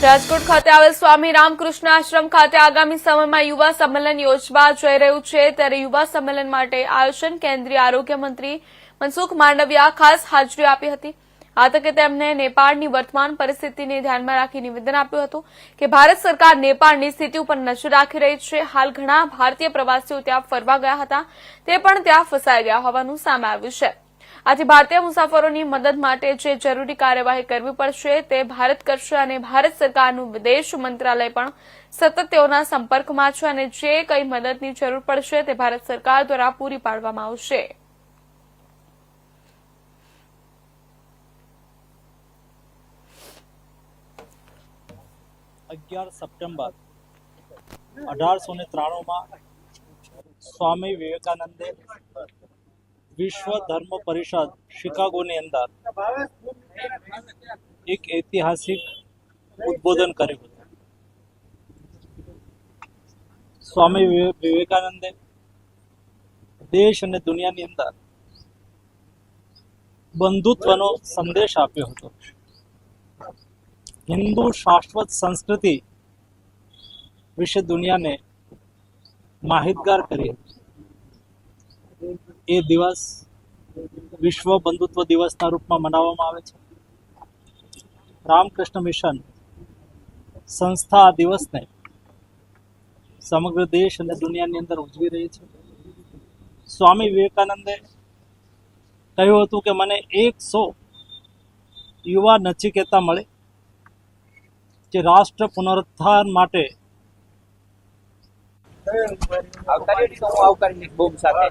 રાજકોટ ખાતે આવેલ સ્વામી રામકૃષ્ણ આશ્રમ ખાતે આગામી સમયમાં યુવા સંમેલન યોજવા જઈ રહ્યું છે ત્યારે યુવા સંમેલન માટે આયોજન કેન્દ્રીય આરોગ્ય મંત્રી મનસુખ માંડવિયા ખાસ હાજરી આપી હતી। આ તકે તેમણે નેપાળની વર્તમાન પરિસ્થિતિને ધ્યાનમાં રાખી નિવેદન આપ્યું હતું કે ભારત સરકાર નેપાળની સ્થિતિ ઉપર નજર રાખી રહી છે। હાલ ઘણા ભારતીય પ્રવાસીઓ ત્યાં ફરવા ગયા હતા તે પણ ત્યાં ફસાઈ ગયા હોવાનું સામે આવ્યું છે। આથી ભારતીય મુસાફરોની મદદ માટે જે જરૂરી કાર્યવાહી કરવી પડશે તે ભારત કરશે અને ભારત સરકારનું વિદેશ મંત્રાલય પણ સતત તેઓના સંપર્કમાં છે અને જે કંઈ મદદની જરૂર પડશે તે ભારત સરકાર દ્વારા પૂરી પાડવામાં આવશે। 11 સપ્ટેમ્બર 1893 માં સ્વામી વિવેકાનંદે વિશ્વ ધર્મ પરિષદ શિકાગોની અંદર એક ઐતિહાસિક ઉદ્બોધન કર્યું હતું। સ્વામી વિવેકાનંદે દેશ અને દુનિયાની અંદર બંધુત્વનો સંદેશ આપ્યો હતો। હિન્દુ શાશ્વત સંસ્કૃતિ વિશે દુનિયાને માહિતગાર કરી હતી। એ દિવસ વિશ્વ બંધુત્વ દિવસના રૂપમાં મનાવવામાં આવે છે। રામકૃષ્ણ મિશન સંસ્થા આ દિવસને સમગ્ર દેશ અને દુનિયાની અંદર ઉજવી રહી છે। સ્વામી વિવેકાનંદે કહ્યું હતું કે મને 100 યુવા નચિકેતા મળે જે રાષ્ટ્ર પુનરુત્થાન માટે આવકારી બૂમ સાથે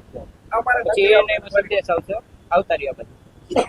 પછી એને સંદેશ આવશે આવતાર્યા પછી